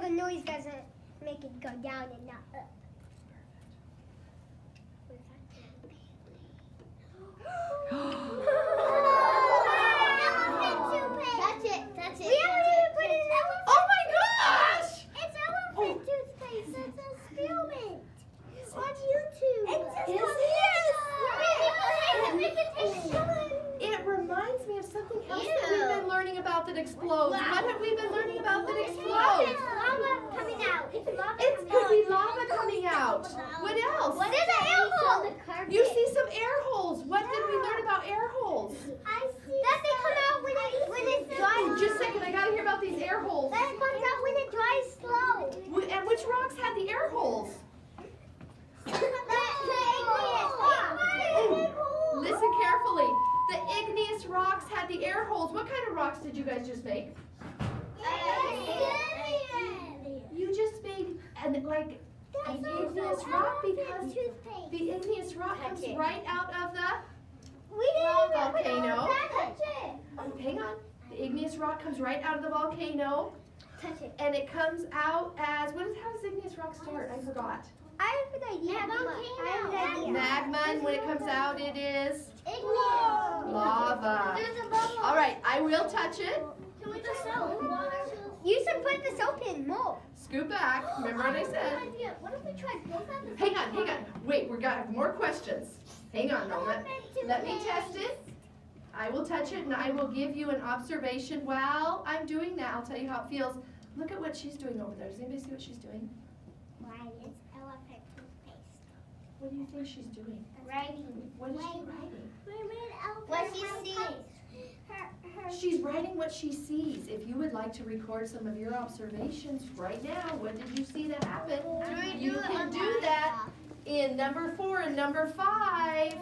the noise doesn't make it go down and not up. Touch it. We haven't put it in. Oh my gosh! It's elephant toothpaste. It's a experiment. On YouTube. It reminds me of something else that we've been learning about that explodes. Wow. What have we been learning about that It's explodes? lava coming out. It could be lava coming out. What else? What is an air hole? You see some air holes. What did we learn about air holes? I see. That they come out when it's dry. Oh, just a second. I got to hear about these air holes. That comes out when it dries slow. And which rocks had the air holes? Listen carefully. The igneous rocks had the air holes. What kind of rocks did you guys just make? You just made an igneous rock because the igneous rock comes right out of the volcano. Hang on. The igneous rock comes right out of the volcano. Touch it. And it comes out as, how does igneous rock start? I forgot. I have an idea. Magma, and when it comes out, it is Igneous. lava. There's a bubble. All right, I will touch it. Can we just soap? You should put the soap in more. Scoop back. Remember what I said? What if we try both at the Hang on. Wait, we're gonna have more questions. Hang on, Noma. Let me test it. I will touch it, and I will give you an observation. While I'm doing that, I'll tell you how it feels. Look at what she's doing over there. Does anybody see what she's doing? It's elephant toothpaste. What do you think she's doing? Writing. What is she writing? What she sees. She's writing what she sees. If you would like to record some of your observations right now, what did you see that happened? You can do that in number 4 and number 5.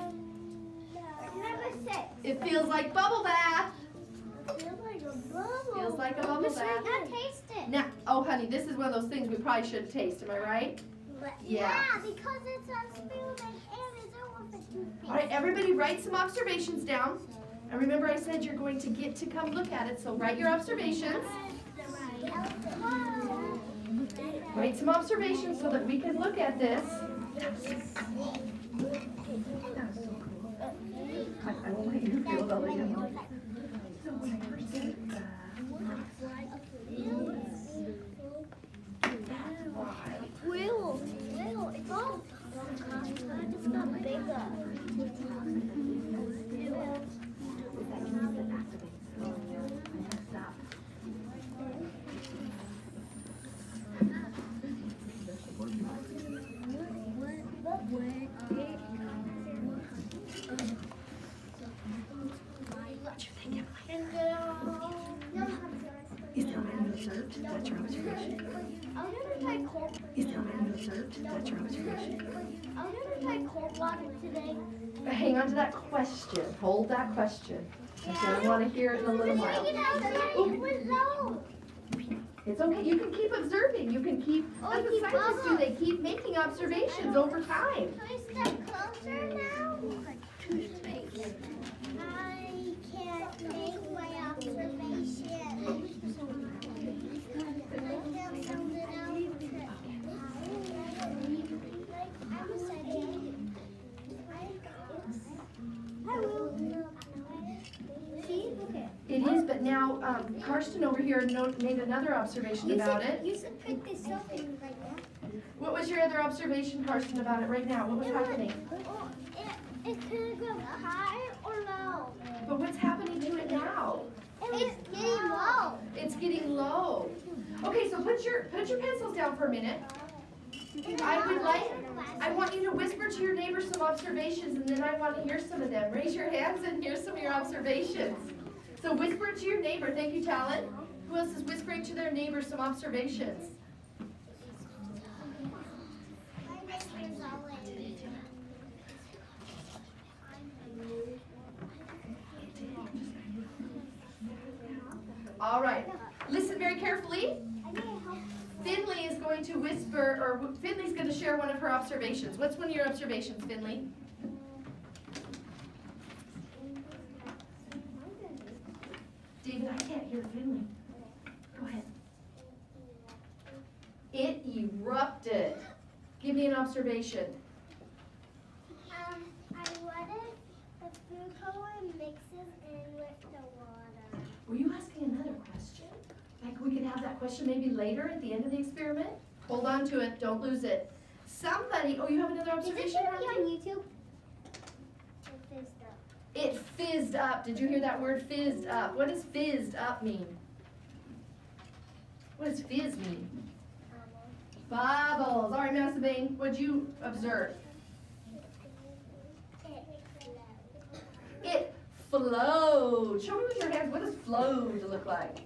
Number 6. It feels like bubble bath. Feels like a bubble. Feels like a bubble bath. Now taste it. Now, oh honey, this is one of those things we probably shouldn't taste. Am I right? Yeah, because it's a experiment and it's elephant toothpaste. All right, everybody write some observations down. And remember I said you're going to get to come look at it, so write your observations. Write some observations so that we can look at this. I want you to feel about it. So when I first did Will, it's all it's got bigger. Is the man observed? That's your observation. Is the man observed? That's your observation. I'm gonna try cold water today. Hang on to that question. Hold that question. I want to hear it in a little while. It was low. It's okay. You can keep observing. You can keep, like the scientists do, they keep making observations over time. Can I step closer now? Toothpaste. I can't make my observation. It is, but now Karsten over here made another observation about it. You should put this up in right now. What was your other observation, Karsten, about it right now? What was happening? It could go high or low. But what's happening to it now? It's getting low. It's getting low. Okay, so put your pencils down for a minute. I want you to whisper to your neighbor some observations, and then I want to hear some of them. Raise your hands and hear some of your observations. So whisper it to your neighbor. Thank you, Talon. Who else is whispering to their neighbor some observations? All right. Listen very carefully. Finley is going to whisper, or Finley's going to share one of her observations. What's one of your observations, Finley? David, I can't hear Finley. Go ahead. It erupted. Give me an observation. What if the food color mixes in with the water? Were you asking another question? Like we could have that question maybe later at the end of the experiment? Hold on to it, don't lose it. Somebody, oh, you have another Is it observation? gonna be Harmony? on YouTube? It fizzed up. It fizzed up. Did you hear that word, fizzed up? What does fizzed up mean? What does fizz mean? Bubbles. All right, Madison Bain, what'd you observe? It flowed. Show me with your hands, what does flowed look like?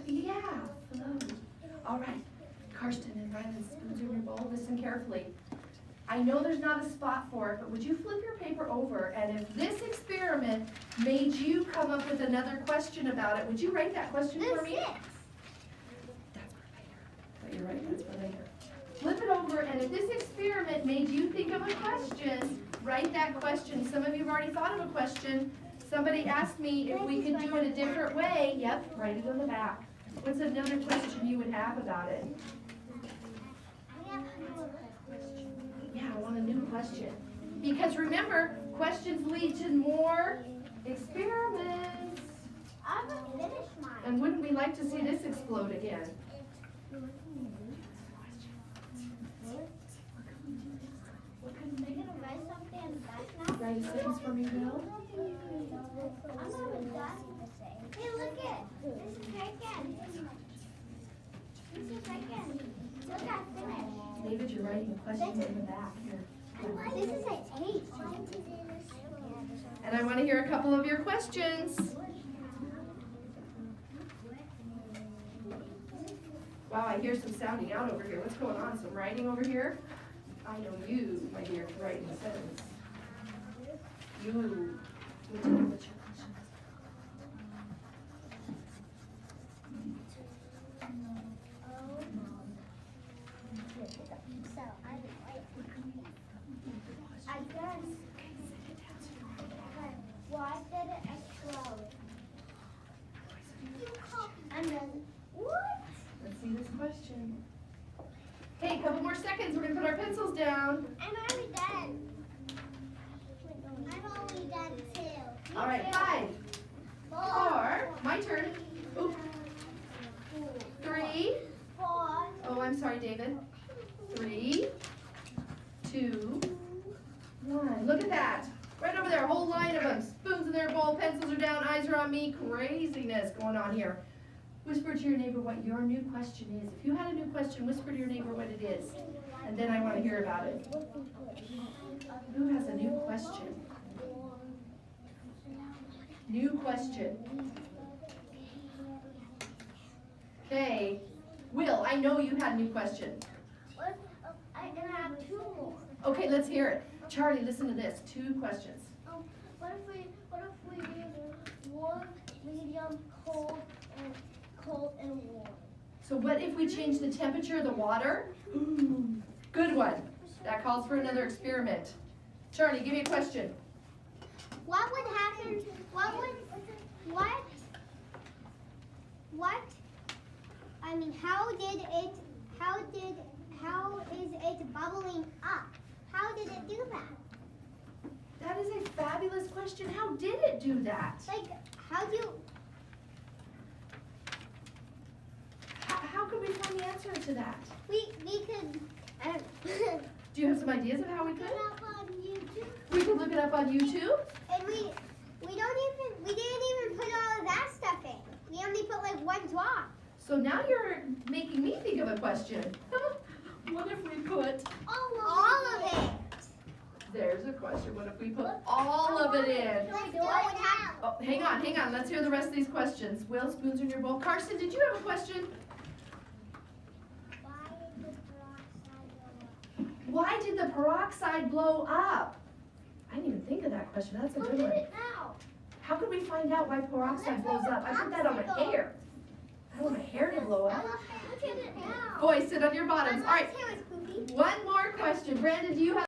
Yeah, flowed. All right, Karsten and Rylan, spoons in your bowl, listen carefully. I know there's not a spot for it, but would you flip your paper over, and if this experiment made you come up with another question about it, would you write that question for me? That's for later. But you're right, that's for later. Flip it over, and if this experiment made you think of a question, write that question. Some of you have already thought of a question. Somebody asked me if we could do it a different way. Yep, write it on the back. What's another question you would have about it? Yeah, I want a new question. Because remember, questions lead to more experiments. I haven't finished mine. And wouldn't we like to see this explode again? Are you gonna write something back now? Write a sentence for me, Will. I'm not done. Hey, look it. This is bacon. This is bacon. Look, I finished. David, you're writing a question in the back here. This is a taste. And I want to hear a couple of your questions. Wow, I hear some sounding out over here. What's going on? Some writing over here? I know you, my dear, can write in a sentence. You. What's your question? So, I guess. Why did it explode? And then, what? Let's see this question. Hey, a couple more seconds. We're going to put our pencils down. I'm already done. I'm already done too. All right, 5, 4, my turn. Oop. 3. 4. Oh, I'm sorry, David. 3, 2, 1. Look at that. Right over there, a whole line of them. Spoons in their bowl, pencils are down, eyes are on me. Craziness going on here. Whisper to your neighbor what your new question is. If you had a new question, whisper to your neighbor what it is. And then I want to hear about it. Who has a new question? New question. Okay. Will, I know you had a new question. I have 2 more. Okay, let's hear it. Charlie, listen to this. 2 questions. What if we did warm, medium, cold, and warm? So what if we change the temperature of the water? Ooh, good one. That calls for another experiment. Charlie, give me a question. What would happen? How is it bubbling up? How did it do that? That is a fabulous question. How did it do that? Like, how do you? How could we find the answer to that? We could. Do you have some ideas of how we could? Up on YouTube. We could look it up on YouTube. And we didn't even put all of that stuff in. We only put like 1 drop. So now you're making me think of a question. What if we put All of it. There's a question. What if we put all of it in? What would happen? Oh, hang on. Let's hear the rest of these questions. Will, spoons in your bowl. Carson, did you have a question? Why did the peroxide blow up? I didn't even think of that question. That's a Who good did one. it now? How could we find out why peroxide blows up? I put that on my hair. I don't want my hair to blow up. Look at it now. Boys, sit on your bottoms. All right, My mom's hair is poofy. one more question. Brandon, do you have